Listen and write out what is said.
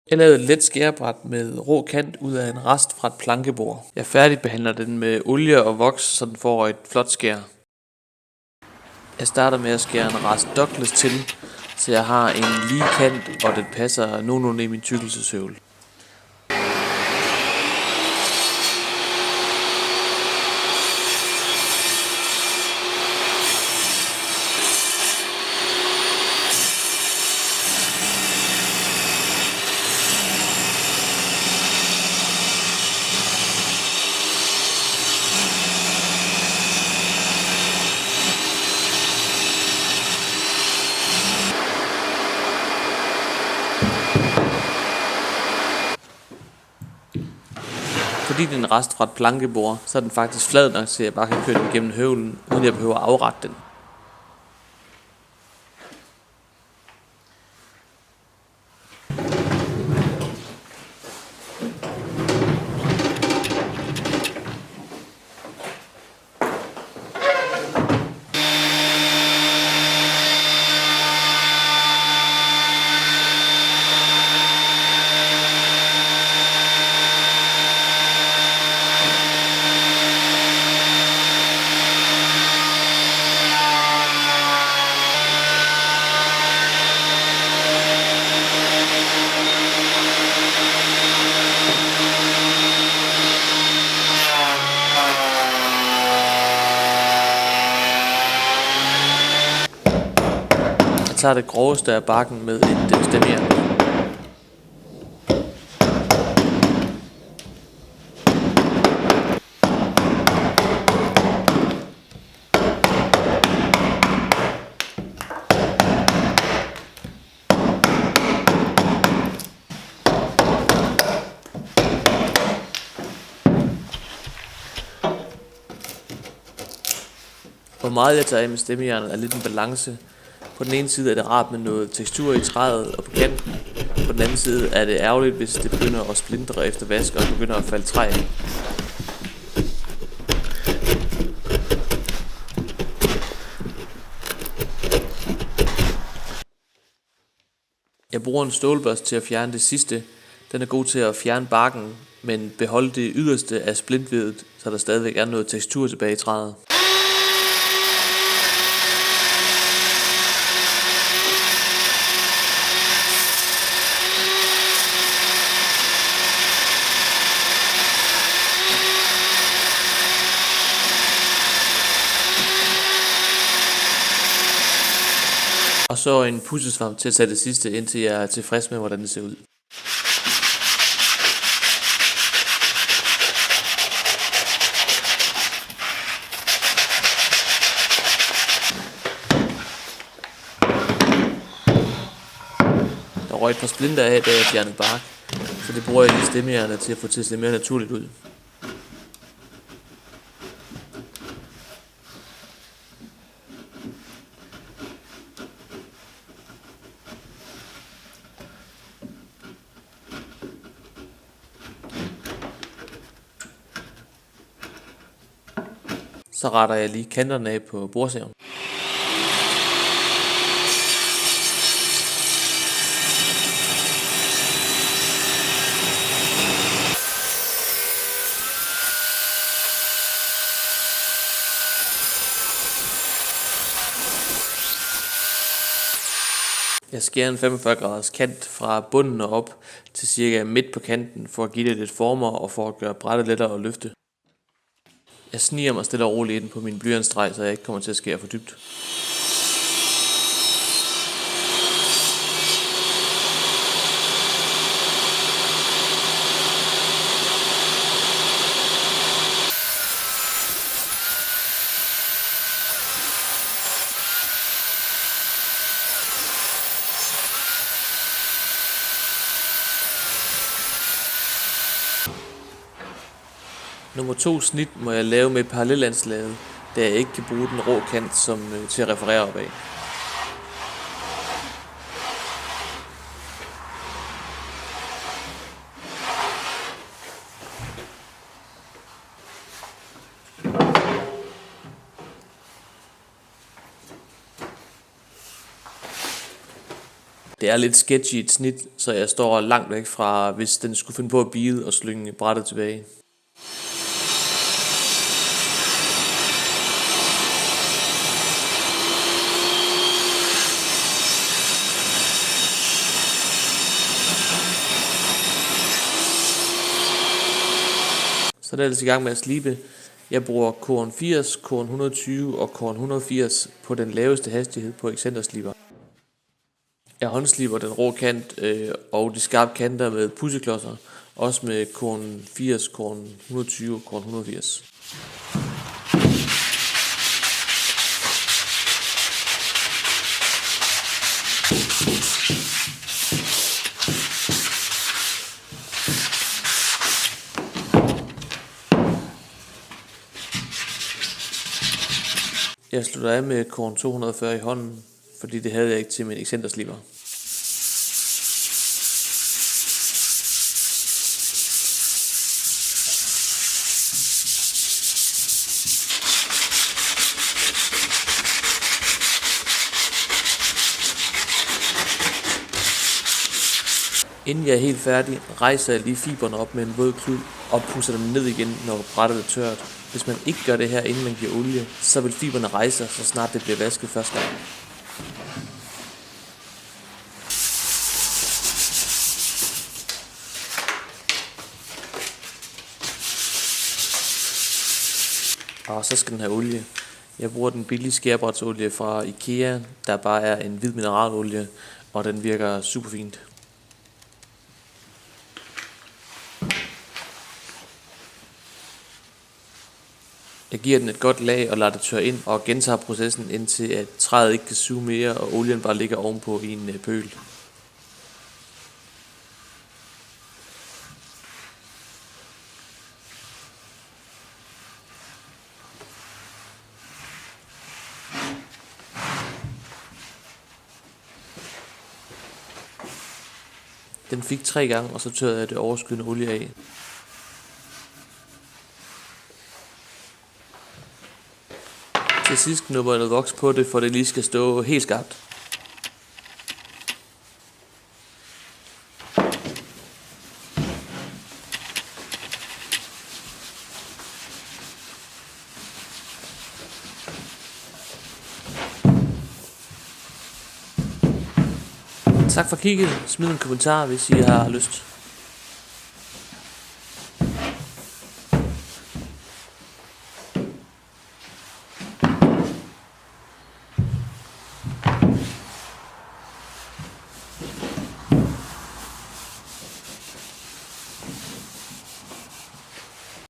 Jeg lavede et let skærebræt med rå kant ud af en rest fra et plankebord. Jeg færdigbehandler den med olie og voks, så den får et flot skær. Jeg starter med at skære en rest Douglas til, så jeg har en lige kant, og den passer nogenlunde i min tykkelseshøvel. Fordi det er en rest fra et plankebord, så er den faktisk flad nok til, at jeg bare kan køre den igennem høvlen, uden jeg behøver at afrette den. Jeg tager det groveste af bakken med et stemmejern. Hvor meget jeg tager af med stemmejernet er lidt en balance. På den ene side er det rart med noget tekstur i træet og på kanten. På den anden side er det ærgerligt, hvis det begynder at splindre efter vask og begynder at falde træ af. Jeg bruger en stålbørste til at fjerne det sidste. Den er god til at fjerne barken, men beholde det yderste af splintvedet, så der stadigvæk er noget tekstur tilbage i træet. Og så en pudsesvamp til at tage det sidste, indtil jeg er tilfreds med, hvordan det ser ud. Der røg et par splinter af, da jeg fjernede bark, så det bruger jeg lige stemmejernet til at få til at se mere naturligt ud. Så retter jeg lige kanterne af på bordsaven. Jeg skærer en 45 graders kant fra bunden og op til cirka midt på kanten for at give det lidt former og for at gøre brættet lettere at løfte. Jeg sniger mig stille og roligt ind på min blyantstreg, så jeg ikke kommer til at skære for dybt. Nummer 2 snit må jeg lave med parallelandslaget, da jeg ikke kan bruge den rå kant til at referere op af. Det Det er lidt sketchy et snit, så jeg står langt væk fra, hvis den skulle finde på at bide og slynge brættet tilbage. Så er det altså i gang med at slibe. Jeg bruger Korn 80, Korn 120 og Korn 180 på den laveste hastighed på excentersliber. Jeg håndsliber den rå kant og de skarpe kanter med pudseklodser, også med Korn 80, Korn 120 og Korn 180. Jeg slutter af med Korn 240 i hånden, fordi det havde jeg ikke til min excentersliber. Inden jeg er helt færdig, rejser jeg lige fiberne op med en våd klud og pusser dem ned igen, når brættet er tørt. Hvis man ikke gør det her, inden man giver olie, så vil fiberne rejse sig, så snart det bliver vasket første gang. Og så skal den have olie. Jeg bruger den billige skærebrætsolie fra IKEA, der bare er en hvid mineralolie, og den virker super fint. Jeg giver den et godt lag og lader det tørre ind og gentager processen indtil at træet ikke kan suge mere og olien bare ligger ovenpå i en pøl. Den fik 3 gange, og så tørrede jeg det overskydende olie af. Til sidst knupper jeg noget voks på det, for det lige skal stå helt skarpt. Tak for kigget. Smid en kommentar, hvis I har lyst.